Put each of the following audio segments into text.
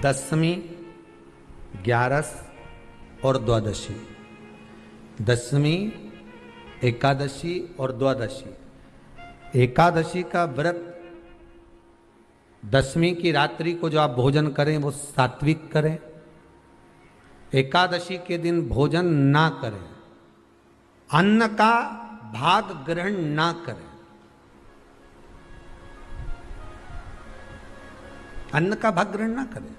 दशमी, ग्यारस और द्वादशी। दशमी, एकादशी और द्वादशी। एकादशी का व्रत, दशमी की रात्रि को जो आप भोजन करें वो सात्विक करें। एकादशी के दिन भोजन ना करें, अन्न का भाग ग्रहण ना करें। अन्न का भाग ग्रहण ना करें।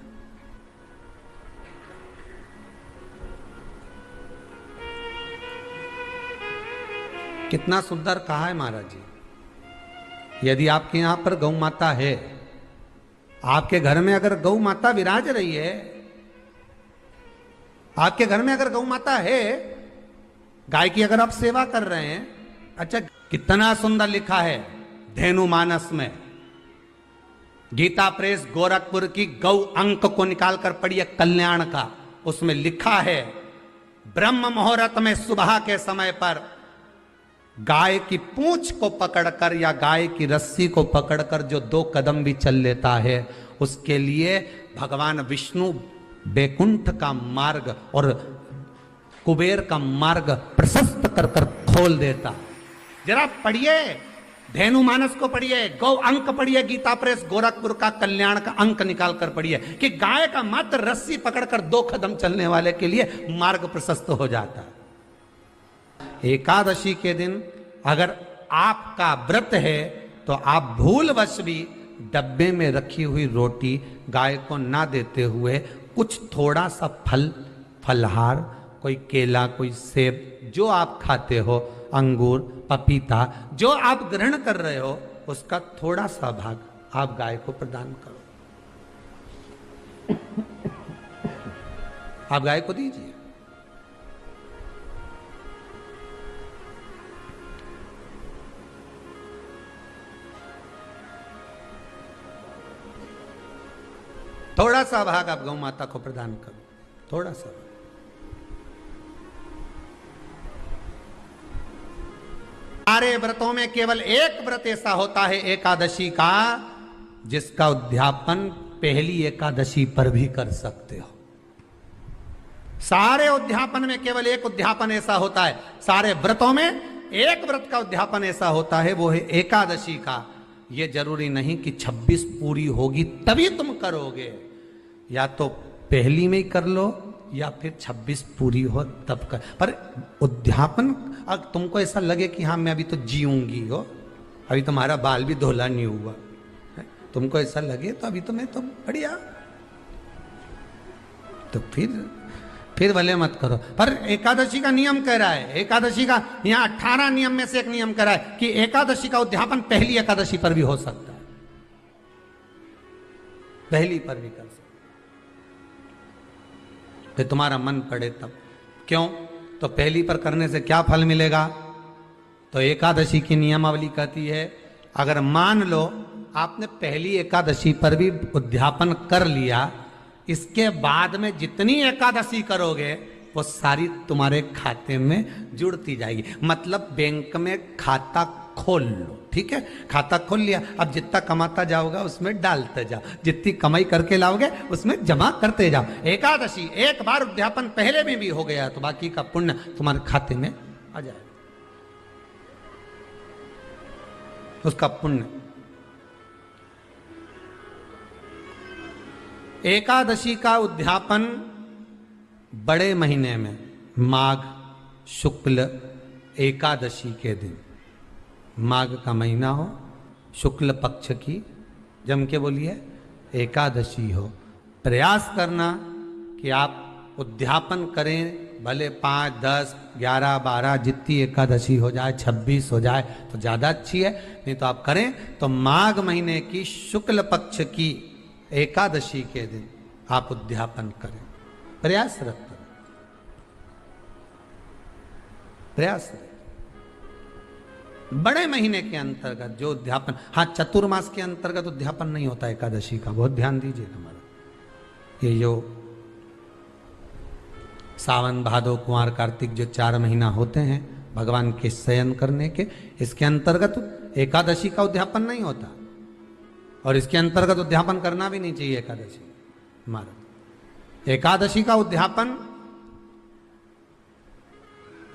कितना सुंदर कहा है महाराज जी। यदि आपके यहां पर गौ माता है, आपके घर में अगर गौ माता विराज रही है, आपके घर में अगर गौ माता है, गाय की अगर आप सेवा कर रहे हैं, अच्छा कितना सुंदर लिखा है धेनु मानस में। गीता प्रेस गोरखपुर की गौ अंक को निकालकर पढ़िए कल्याण का, उसमें लिखा है ब्रह्म मुहूर्त में सुबह के समय पर गाय की पूंछ को पकड़कर या गाय की रस्सी को पकड़कर जो 2 कदम भी चल लेता है, उसके लिए भगवान विष्णु बैकुंठ का मार्ग और कुबेर का मार्ग प्रशस्त कर कर खोल देता। जरा पढ़िए, धेनु मानस को पढ़िए, गौ अंक पढ़िए, गीता प्रेस गोरखपुर का कल्याण का अंक निकाल कर पढ़िए कि गाय का मात्र रस्सी पकड़कर 2 कदम चलने वाले के लिए मार्ग प्रशस्त हो जाता है। एकादशी के दिन अगर आपका व्रत है तो आप भूलवश भी डब्बे में रखी हुई रोटी गाय को ना देते हुए कुछ थोड़ा सा फल, फलहार, कोई केला, कोई सेब, जो आप खाते हो, अंगूर, पपीता, जो आप ग्रहण कर रहे हो, उसका थोड़ा सा भाग आप गाय को प्रदान करो। आप गाय को दीजिए। थोड़ा सा भाग आप गौ माता को प्रदान करो, थोड़ा सा। सारे व्रतों में केवल एक व्रत ऐसा होता है एकादशी का, जिसका उद्यापन पहली एकादशी पर भी कर सकते हो। सारे उद्यापन में केवल एक उद्यापन ऐसा होता है, सारे व्रतों में एक व्रत का उद्यापन ऐसा होता है, वो है एकादशी का। ये जरूरी नहीं कि 26 पूरी होगी तभी तुम करोगे, या तो पहली में ही कर लो या फिर 26 पूरी हो तब कर। पर उद्यापन, अगर तुमको ऐसा लगे कि हाँ मैं अभी तो जीऊंगी हो, अभी तुम्हारा बाल भी धोला नहीं हुआ, तुमको ऐसा लगे तो अभी तो मैं तो बढ़िया, तो फिर भले मत करो। पर एकादशी का नियम कह रहा है, एकादशी का यहाँ 18 नियम में से एक नियम कह रहा है कि एकादशी का उद्यापन पहली एकादशी पर भी हो सकता है, पहली पर भी कर सकते, फिर तुम्हारा मन पड़े तब। क्यों? तो पहली पर करने से क्या फल मिलेगा? तो एकादशी की नियमावली कहती है, अगर मान लो आपने पहली एकादशी पर भी उद्यापन कर लिया, इसके बाद में जितनी एकादशी करोगे वो सारी तुम्हारे खाते में जुड़ती जाएगी। मतलब बैंक में खाता खोल लो, ठीक है, खाता खोल लिया, अब जितना कमाता जाओगा उसमें डालते जाओ, जितनी कमाई करके लाओगे उसमें जमा करते जाओ। एकादशी एक बार उद्यापन पहले में भी हो गया तो बाकी का पुण्य तुम्हारे खाते में आ जाएगा, उसका पुण्य। एकादशी का उद्यापन बड़े महीने में, माघ शुक्ल एकादशी के दिन, माघ का महीना हो, शुक्ल पक्ष की, जम के बोलिए, एकादशी हो, प्रयास करना कि आप उद्यापन करें, भले 5, 10, 11, 12 जितनी एकादशी हो जाए, 26 हो जाए तो ज़्यादा अच्छी है, नहीं तो आप करें तो माघ महीने की शुक्ल पक्ष की एकादशी के दिन आप उद्यापन करें, प्रयासरत करें, प्रयासरत। बड़े महीने के अंतर्गत जो उद्यापन, हाँ चतुर्मास के अंतर्गत उद्यापन नहीं होता एकादशी का, बहुत ध्यान दीजिए हमारा। ये जो सावन भादो कुंवर कार्तिक जो 4 महीना होते हैं भगवान के शयन करने के, इसके अंतर्गत एकादशी का उद्यापन नहीं होता, और इसके अंतर्गत उद्यापन करना भी नहीं चाहिए एकादशी। महाराज एकादशी का उद्यापन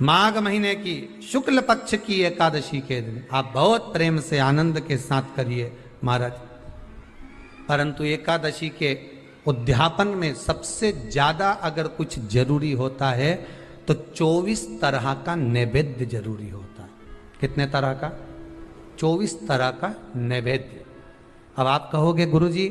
माघ महीने की शुक्ल पक्ष की एकादशी के दिन आप बहुत प्रेम से आनंद के साथ करिए महाराज। परंतु एकादशी के उद्यापन में सबसे ज्यादा अगर कुछ जरूरी होता है तो 24 तरह का नैवेद्य जरूरी होता है। कितने तरह का? 24 तरह का नैवेद्य। अब आप कहोगे गुरुजी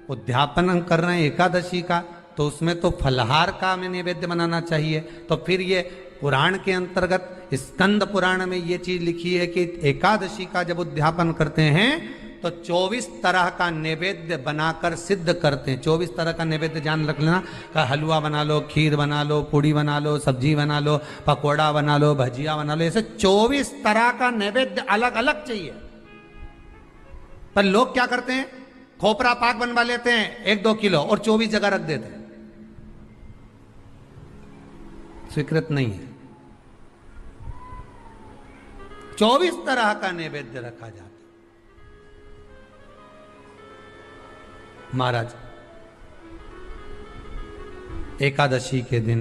उद्यापन हम कर रहे हैं एकादशी का, तो उसमें तो फलहार का हमें नैवेद्य बनाना चाहिए। तो फिर ये पुराण के अंतर्गत स्कंद पुराण में ये चीज लिखी है कि एकादशी का जब उद्यापन करते हैं तो 24 तरह का नैवेद्य बनाकर सिद्ध करते हैं। 24 तरह का नैवेद्य जान रख लेना का हलवा बना लो, खीर बना लो, पूड़ी बना लो, सब्जी बना लो, पकोड़ा बना लो, भजिया बना लो, ऐसे 24 तरह का नैवेद्य अलग अलग चाहिए। पर लोग क्या करते हैं, खोपरा पाक बनवा लेते हैं 1-2 किलो और 24 जगह रख देते हैं। स्वीकृत नहीं है। 24 तरह का नैवेद्य रखा जाता है। महाराज एकादशी के दिन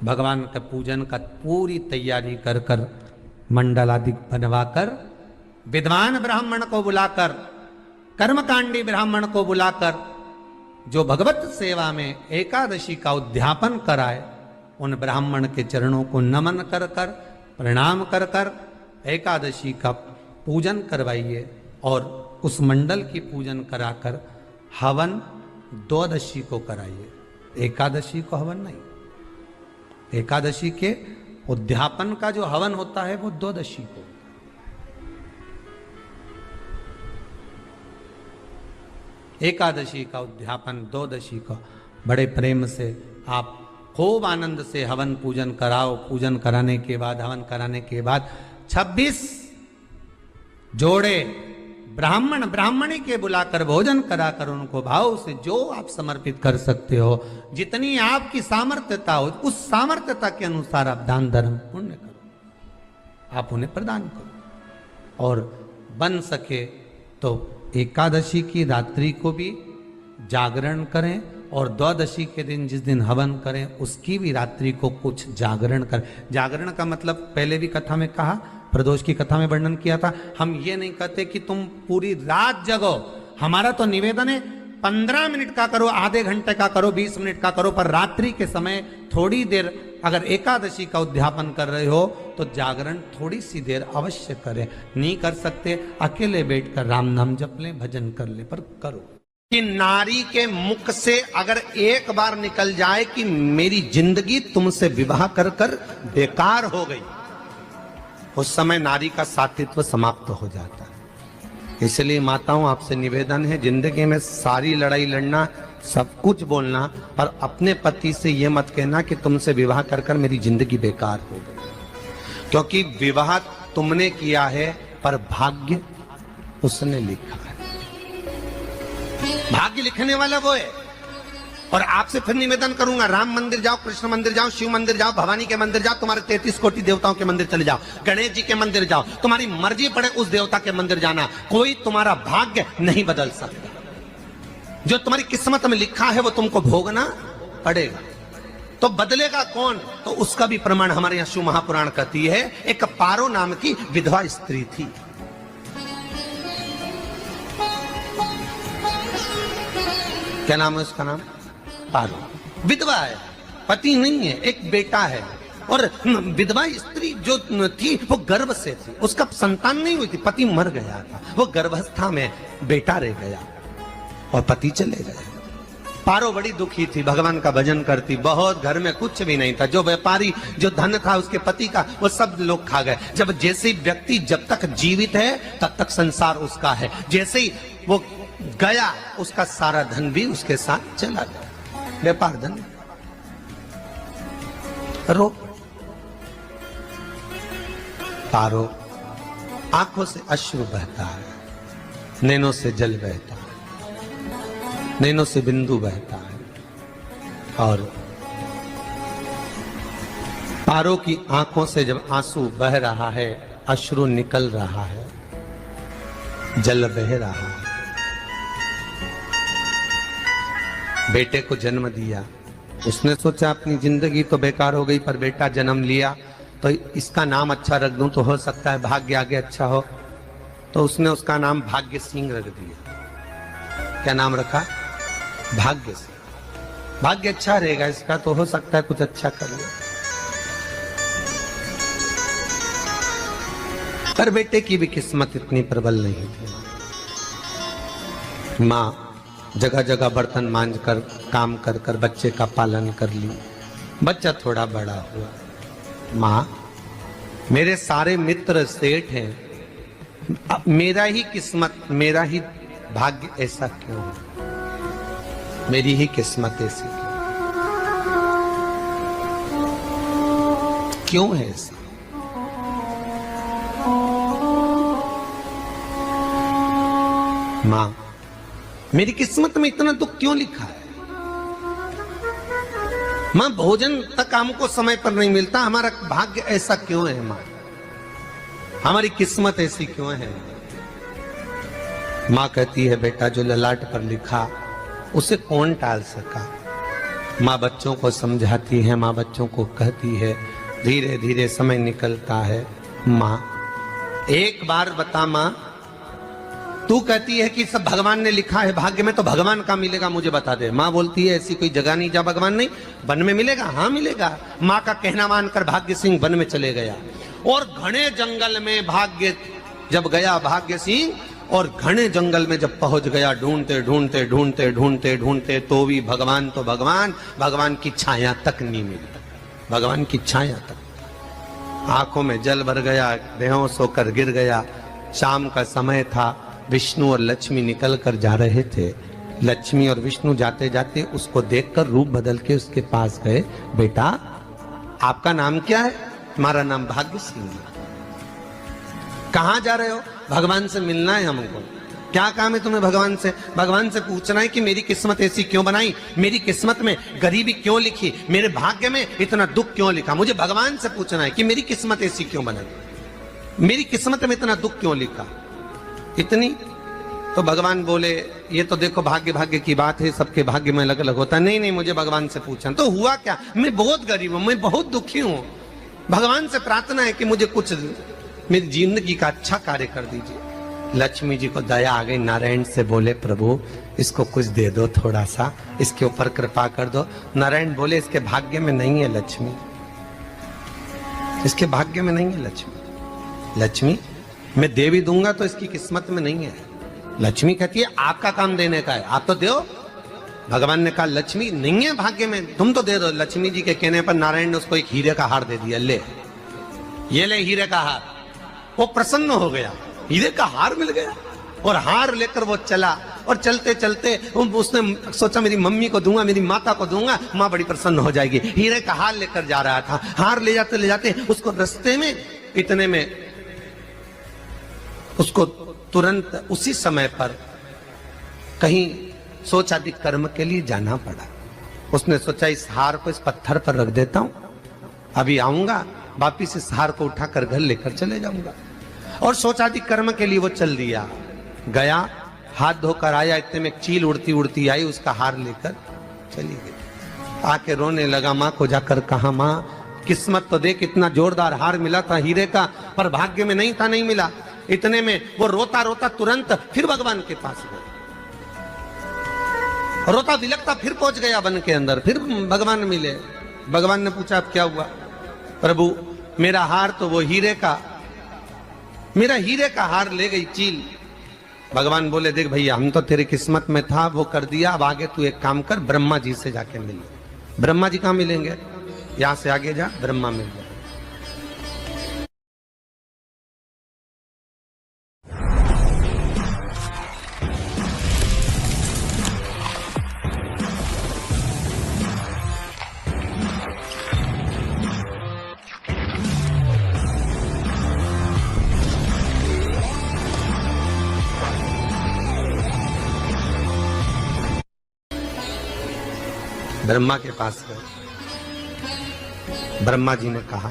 भगवान के पूजन का पूरी तैयारी कर कर मंडल आदि बनवाकर विद्वान ब्राह्मण को बुलाकर, कर्मकांडी ब्राह्मण को बुलाकर जो भगवत सेवा में एकादशी का उद्यापन कराए, उन ब्राह्मण के चरणों को नमन कर कर, प्रणाम कर कर एकादशी का पूजन करवाइए और उस मंडल की पूजन कराकर हवन द्वादशी को कराइए। एकादशी को हवन नहीं। एकादशी के उद्यापन का जो हवन होता है वो द्वादशी को। एकादशी का उद्यापन द्वादशी को बड़े प्रेम से आप खूब आनंद से हवन पूजन कराओ। पूजन कराने के बाद, हवन कराने के बाद 26 जोड़े ब्राह्मण ब्राह्मणी के बुलाकर भोजन कराकर उनको भाव से जो आप समर्पित कर सकते हो, जितनी आपकी सामर्थ्यता हो, उस सामर्थ्यता के अनुसार आप दान धर्म पुण्य करो, आप उन्हें प्रदान करो। और बन सके तो एकादशी की रात्रि को भी जागरण करें और द्वादशी के दिन जिस दिन हवन करें उसकी भी रात्रि को कुछ जागरण करें। जागरण का मतलब पहले भी कथा में कहा, प्रदोष की कथा में वर्णन किया था। हम ये नहीं कहते कि तुम पूरी रात जगो। हमारा तो निवेदन है 15 मिनट का करो, आधे घंटे का करो, 20 मिनट का करो, पर रात्रि के समय थोड़ी देर अगर एकादशी का उद्यापन कर रहे हो तो जागरण थोड़ी सी देर अवश्य करें। नहीं कर सकते अकेले बैठकर राम नाम जप लें, भजन कर ले, पर करो। कि नारी के मुख से अगर एक बार निकल जाए कि मेरी जिंदगी तुमसे विवाह कर कर बेकार हो गई, उस समय नारी का साथित्व समाप्त हो जाता है। इसलिए माताओं आपसे निवेदन है, जिंदगी में सारी लड़ाई लड़ना, सब कुछ बोलना, पर अपने पति से यह मत कहना कि तुमसे विवाह कर कर मेरी जिंदगी बेकार हो गई। क्योंकि विवाह तुमने किया है पर भाग्य उसने लिखा है। भाग्य लिखने वाला वो है। और आपसे फिर निवेदन करूंगा, राम मंदिर जाओ, कृष्ण मंदिर जाओ, शिव मंदिर जाओ, भवानी के मंदिर जाओ, तुम्हारे 33 कोटि देवताओं के मंदिर चले जाओ, गणेश जी के मंदिर जाओ, तुम्हारी मर्जी पड़े उस देवता के मंदिर जाना, कोई तुम्हारा भाग्य नहीं बदल सकता। जो तुम्हारी किस्मत में लिखा है वो तुमको भोगना पड़ेगा। तो बदलेगा कौन? तो उसका भी प्रमाण हमारे यहां शिव महापुराण कहती है। एक पारो नाम की विधवा स्त्री थी। क्या नाम है उसका? नाम पारो। विधवा है, पति नहीं है, एक बेटा है। और विधवा स्त्री जो थी वो गर्भ से थी, उसका संतान नहीं हुई थी, पति मर गया था, वो गर्भावस्था में बेटा रह गया और पति चले गए। पारो बड़ी दुखी थी, भगवान का भजन करती, बहुत, घर में कुछ भी नहीं था। जो व्यापारी, जो धन था उसके पति का, वो सब लोग खा गए। जब जैसे व्यक्ति जब तक जीवित है तब तक संसार उसका है, जैसे ही वो गया उसका सारा धन भी उसके साथ चला गया। व्यापार धन रो। पारो आंखों से अश्रु बहता है, नैनों से जल बहता है, नैनों से बिंदु बहता है। और पारो की आंखों से जब आंसू बह रहा है, अश्रु निकल रहा है, जल बह रहा है, बेटे को जन्म दिया। उसने सोचा अपनी जिंदगी तो बेकार हो गई, पर बेटा जन्म लिया तो इसका नाम अच्छा रख दूं तो हो सकता है भाग्य आगे अच्छा हो। तो उसने उसका नाम भाग्य सिंह रख दिया। क्या नाम रखा? भाग्य सिंह। भाग्य अच्छा रहेगा इसका, तो हो सकता है कुछ अच्छा कर ले। पर बेटे की भी किस्मत इतनी प्रबल नहीं थी। माँ जगह जगह बर्तन मांझ कर काम कर कर बच्चे का पालन कर ली। बच्चा थोड़ा बड़ा हुआ। माँ मेरे सारे मित्र सेठ हैं, अब मेरा ही किस्मत, मेरा ही भाग्य ऐसा क्यों है? मेरी ही किस्मत ऐसी क्यों है? ऐसा माँ मेरी किस्मत में इतना दुख क्यों लिखा है? माँ भोजन तक हमको समय पर नहीं मिलता, हमारा भाग्य ऐसा क्यों है? माँ हमारी किस्मत ऐसी क्यों है? माँ कहती है बेटा जो ललाट पर लिखा उसे कौन टाल सका। माँ बच्चों को समझाती है, माँ बच्चों को कहती है, धीरे धीरे समय निकलता है। माँ एक बार बता माँ, तू कहती है कि सब भगवान ने लिखा है भाग्य में, तो भगवान का मिलेगा मुझे बता दे। माँ बोलती है ऐसी कोई जगह नहीं जहाँ भगवान नहीं। वन में मिलेगा? हाँ मिलेगा। माँ का कहना मानकर भाग्य सिंह वन में चले गया और घने जंगल में भाग्य जब गया भाग्य सिंह, और घने जंगल में जब पहुंच गया, ढूंढते ढूंढते ढूंढते ढूंढते ढूंढते तो भी भगवान तो भगवान, भगवान की छाया तक नहीं मिली। भगवान की छाया तक। आंखों में जल भर गया, बेहोश होकर गिर गया। शाम का समय था, विष्णु और लक्ष्मी निकल कर जा रहे थे। लक्ष्मी और विष्णु जाते जाते उसको देखकर रूप बदल के उसके पास गए। बेटा आपका नाम क्या है? हमारा नाम भाग्य सिंह है। कहाँ जा रहे हो? भगवान से मिलना है हमको। क्या काम है तुम्हें भगवान से? भगवान से पूछना है कि मेरी किस्मत ऐसी क्यों बनाई, मेरी किस्मत में गरीबी क्यों लिखी, मेरे भाग्य में इतना दुख क्यों लिखा। मुझे भगवान से पूछना है कि मेरी किस्मत ऐसी क्यों बनाई, मेरी किस्मत में इतना दुख क्यों लिखा। इतनी तो भगवान बोले ये तो देखो भाग्य भाग्य की बात है, सबके भाग्य में अलग अलग होता है। नहीं नहीं मुझे भगवान से पूछना। तो हुआ क्या? मैं बहुत गरीब हूं, मैं बहुत दुखी हूं। भगवान से प्रार्थना है कि मुझे कुछ मेरी जिंदगी का अच्छा कार्य कर दीजिए। लक्ष्मी जी को दया आ गई, नारायण से बोले प्रभु इसको कुछ दे दो, थोड़ा सा इसके ऊपर कृपा कर दो। नारायण बोले इसके भाग्य में नहीं है लक्ष्मी, इसके भाग्य में नहीं है लक्ष्मी। लक्ष्मी मैं देवी दूंगा तो इसकी किस्मत में नहीं है। लक्ष्मी कहती है आपका काम देने का है, आप तो दो। भगवान ने कहा लक्ष्मी नहीं है भाग्य में, तुम तो दे दो। लक्ष्मी जी के कहने पर नारायण ने उसको एक हीरे का हार दे दिया। ले ये ले हीरे का हार। वो प्रसन्न हो गया, हीरे का हार मिल गया। और हार लेकर वो चला, और चलते चलते उसने सोचा मेरी मम्मी को दूंगा, मेरी माता को दूंगा, माँ बड़ी प्रसन्न हो जाएगी। हीरे का हार लेकर जा रहा था। हार ले जाते उसको रास्ते में इतने में उसको तुरंत उसी समय पर कहीं सोचाधिक कर्म के लिए जाना पड़ा। उसने सोचा इस हार को इस पत्थर पर रख देता हूं, अभी आऊंगा वापिस इस हार को उठाकर घर लेकर चले जाऊंगा। और सोचाधिक कर्म के लिए वो चल दिया। गया, हाथ धोकर आया, इतने में चील उड़ती उड़ती आई, उसका हार लेकर चली गई। आके रोने लगा। माँ को जाकर कहा माँ किस्मत तो देख, इतना जोरदार हार मिला था हीरे का, पर भाग्य में नहीं था, नहीं मिला। इतने में वो रोता रोता तुरंत फिर भगवान के पास गया। रोता बिलखता फिर पहुंच गया वन के अंदर, फिर भगवान मिले। भगवान ने पूछा अब क्या हुआ? प्रभु मेरा हार तो वो हीरे का, मेरा हीरे का हार ले गई चील। भगवान बोले देख भैया हम तो तेरी किस्मत में था, वो कर दिया, अब आगे तू एक काम कर, ब्रह्मा जी से जाके मिल। ब्रह्मा जी कहाँ मिलेंगे? यहां से आगे जा, ब्रह्मा मिल जाए। ब्रह्मा के पास गए। ब्रह्मा जी ने कहा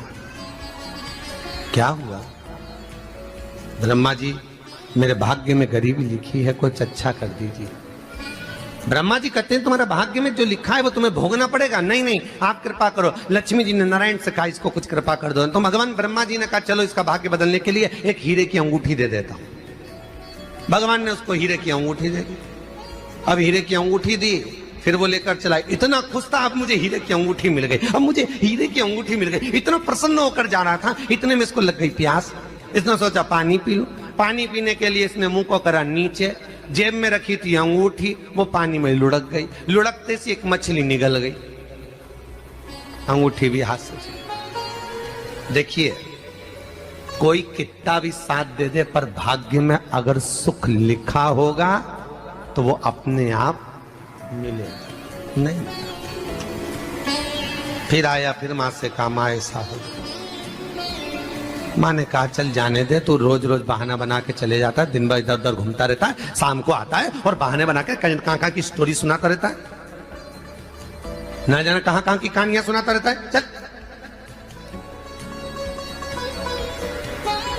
क्या हुआ? ब्रह्मा जी मेरे भाग्य में गरीबी लिखी है, कुछ अच्छा कर दीजिए। ब्रह्मा जी कहते हैं तुम्हारा भाग्य में जो लिखा है वो तुम्हें भोगना पड़ेगा। नहीं नहीं, आप कृपा करो। लक्ष्मी जी ने नारायण से कहा इसको कुछ कृपा कर दो। तो भगवान ब्रह्मा जी ने कहा चलो इसका भाग्य बदलने के लिए एक हीरे की अंगूठी दे देता हूं। भगवान ने उसको हीरे की अंगूठी दे दी। अब हीरे की अंगूठी दी, फिर वो लेकर चला। इतना खुश था, अब मुझे हीरे की अंगूठी मिल गई, अब मुझे हीरे की अंगूठी मिल गई। इतना प्रसन्न होकर जा रहा था, इतने में इसको लग गई प्यास। इसने सोचा पानी पी लूं। पानी पीने के लिए इसने मुंह को करा नीचे, जेब में रखी थी अंगूठी, वो पानी में लुढ़क गई। लुढ़कते से एक मछली निगल गई, अंगूठी भी हाथ से। देखिए, कोई कितना भी साथ दे दे, पर भाग्य में अगर सुख लिखा होगा तो वो अपने आप मिलेगा नहीं। फिर आया, फिर मां से कहा मां ऐसा हो। मां ने कहा चल जाने दे, तू रोज रोज बहाना बना के चले जाता है, दिन भर इधर उधर घूमता रहता है, शाम को आता है और बहाने बना के कहां की स्टोरी सुनाता रहता है, ना जाने कहां की कहानियां सुनाता रहता है। चल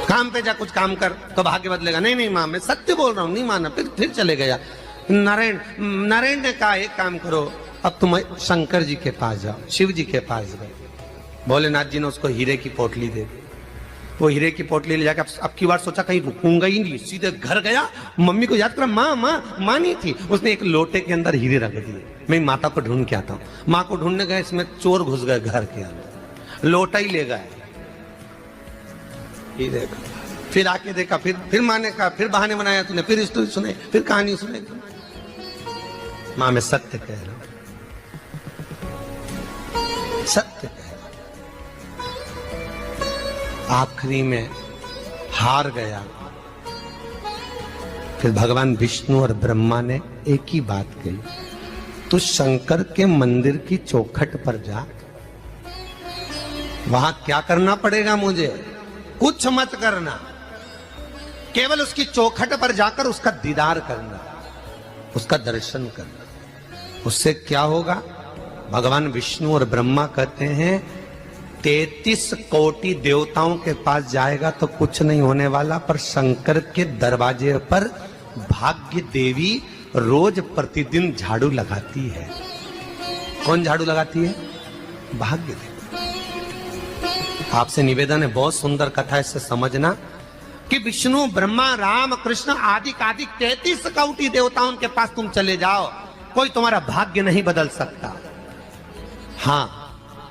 काम पे जा, कुछ काम कर तो भाग्य बदलेगा। नहीं नहीं मां, मैं सत्य बोल रहा हूं। नहीं माना, फिर चले गया। नारायण ने कहा एक काम करो, अब तुम शंकर जी के पास जाओ। शिव जी के पास गए। भोलेनाथ जी ने उसको हीरे की पोटली दे दी। वो हीरे की पोटली ले जाकर अब की बार सोचा कहीं रुकूंगा ही नहीं, सीधे घर गया। मम्मी को याद करा, माँ नहीं थी। उसने एक लोटे के अंदर हीरे रख दिए। मैं माता को ढूंढ के आता हूँ। माँ को ढूंढने गए, इसमें चोर घुस गए घर के अंदर, लोटा ही ले गए हीरे का। फिर आके देखा, फिर माँ ने कहा, फिर बहाने बनाया तूने, फिर स्टोरी सुने, फिर कहानी सुने। माँ मैं सत्य कह रहा हूं, सत्य कह रहा हूं। आखिरी में हार गया। फिर भगवान विष्णु और ब्रह्मा ने एक ही बात कही, तू शंकर के मंदिर की चौखट पर जा। वहां क्या करना पड़ेगा मुझे? कुछ मत करना, केवल उसकी चौखट पर जाकर उसका दीदार करना, उसका दर्शन करना। उससे क्या होगा? भगवान विष्णु और ब्रह्मा कहते हैं 33 कोटि देवताओं के पास जाएगा तो कुछ नहीं होने वाला, पर शंकर के दरवाजे पर भाग्य देवी रोज प्रतिदिन झाड़ू लगाती है। कौन झाड़ू लगाती है? भाग्य देवी। आपसे निवेदन है, बहुत सुंदर कथा है, इससे समझना कि विष्णु ब्रह्मा राम कृष्ण आदि 33 कोटि देवताओं के पास तुम चले जाओ, कोई तुम्हारा भाग्य नहीं बदल सकता। हाँ,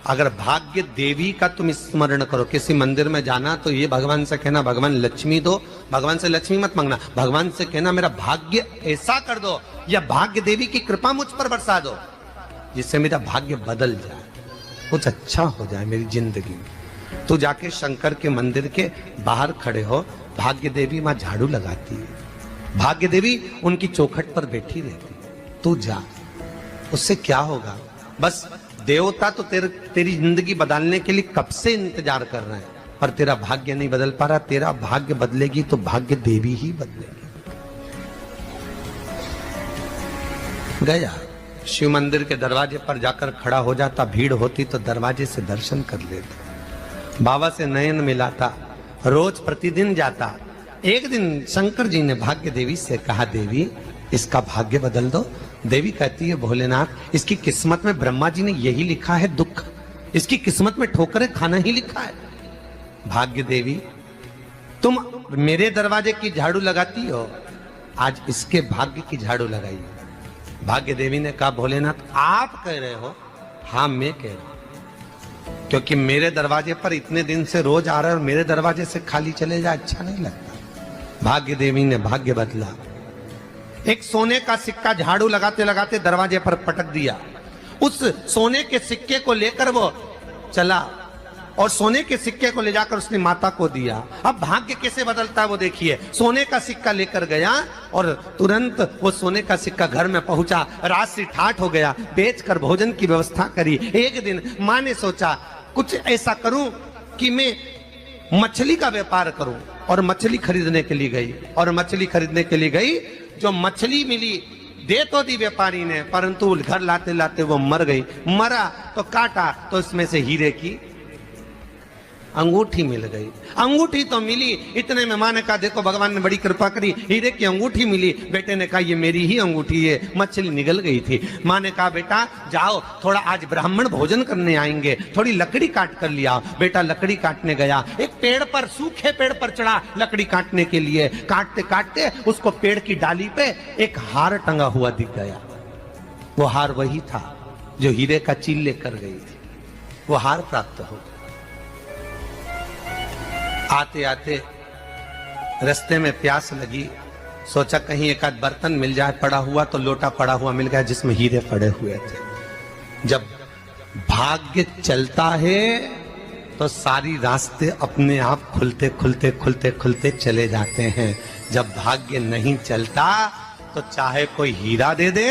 अगर भाग्य देवी का तुम स्मरण करो, किसी मंदिर में जाना तो ये भगवान से कहना भगवान लक्ष्मी दो। भगवान से लक्ष्मी मत मांगना, भगवान से कहना मेरा भाग्य ऐसा कर दो, या भाग्य देवी की कृपा मुझ पर बरसा दो जिससे मेरा भाग्य बदल जाए, कुछ अच्छा हो जाए मेरी जिंदगी में। तो जाके शंकर के मंदिर के बाहर खड़े हो, भाग्य देवी मां झाड़ू लगाती है, भाग्य देवी उनकी चौखट पर बैठी रहती है। तू जा, उससे क्या होगा? बस देवता तो तेरी जिंदगी बदलने के लिए कब से इंतजार कर रहे हैं, पर तेरा भाग्य नहीं बदल पा रहा। तेरा भाग्य बदलेगी तो भाग्य देवी ही बदलेगी। गया, शिव मंदिर के दरवाजे पर जाकर खड़ा हो जाता, भीड़ होती तो दरवाजे से दर्शन कर लेता, बाबा से नयन मिलाता, रोज प्रतिदिन जाता। एक दिन शंकर जी ने भाग्य देवी से कहा, देवी इसका भाग्य बदल दो। देवी कहती है, भोलेनाथ इसकी किस्मत में ब्रह्मा जी ने यही लिखा है दुख, इसकी किस्मत में ठोकरें खाना ही लिखा है। भाग्य देवी तुम मेरे दरवाजे की झाड़ू लगाती हो, आज इसके भाग्य की झाड़ू लगाई। भाग्य देवी ने कहा, भोलेनाथ आप कह रहे हो? हाँ मैं कह रहा हूं, क्योंकि मेरे दरवाजे पर इतने दिन से रोज आ रहा है और मेरे दरवाजे से खाली चले जाए अच्छा नहीं लगता। भाग्य देवी ने भाग्य बदला। एक सोने का सिक्का झाड़ू लगाते लगाते दरवाजे पर पटक दिया। उस सोने के सिक्के को लेकर वो चला और सोने के सिक्के को ले जाकर उसने माता को दिया। अब भाग्य कैसे बदलता है वो देखिए। सोने का सिक्का लेकर गया और तुरंत वो सोने का सिक्का घर में पहुंचा। रात से ठाठ हो गया, बेचकर भोजन की व्यवस्था करी। एक दिन मां ने सोचा कुछ ऐसा करूं कि मैं मछली का व्यापार करूं, और मछली खरीदने के लिए गई। और मछली खरीदने के लिए गई, जो मछली मिली दे तो दी व्यापारी ने, परंतु घर लाते लाते वो मर गई। मरा तो काटा तो इसमें से हीरे की अंगूठी मिल गई। अंगूठी तो मिली, इतने में माँ ने कहा देखो भगवान ने बड़ी कृपा करी, हीरे की अंगूठी मिली। बेटे ने कहा ये मेरी ही अंगूठी है। मछली निगल गई थी। माँ ने कहा बेटा जाओ, थोड़ा आज ब्राह्मण भोजन करने आएंगे, थोड़ी लकड़ी काट कर लिया। बेटा लकड़ी काटने गया, एक पेड़ पर, सूखे पेड़ पर चढ़ा लकड़ी काटने के लिए। काटते काटते उसको पेड़ की डाली पे एक हार टंगा हुआ दिख गया। वो हार वही था जो हीरे का चील लेकर गई थी। वो हार प्राप्त हो गया। आते आते रास्ते में प्यास लगी, सोचा कहीं एक आध बर्तन मिल जाए, पड़ा हुआ तो लोटा पड़ा हुआ मिल गया जिसमें हीरे पड़े हुए थे। जब भाग्य चलता है तो सारी रास्ते अपने आप खुलते खुलते खुलते खुलते चले जाते हैं। जब भाग्य नहीं चलता तो चाहे कोई हीरा दे दे,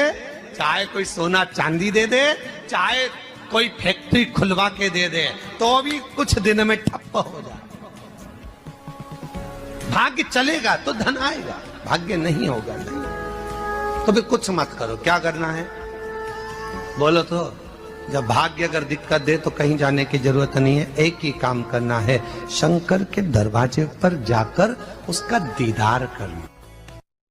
चाहे कोई सोना चांदी दे दे, चाहे कोई फैक्ट्री खुलवा के दे दे, तो भी कुछ दिन में ठप्प हो जाए। भाग्य चलेगा तो धन आएगा, भाग्य नहीं होगा नहीं। तो भी कुछ मत करो। क्या करना है बोलो तो? जब भाग्य अगर दिक्कत दे तो कहीं जाने की जरूरत नहीं है। एक ही काम करना है, शंकर के दरवाजे पर जाकर उसका दीदार करना।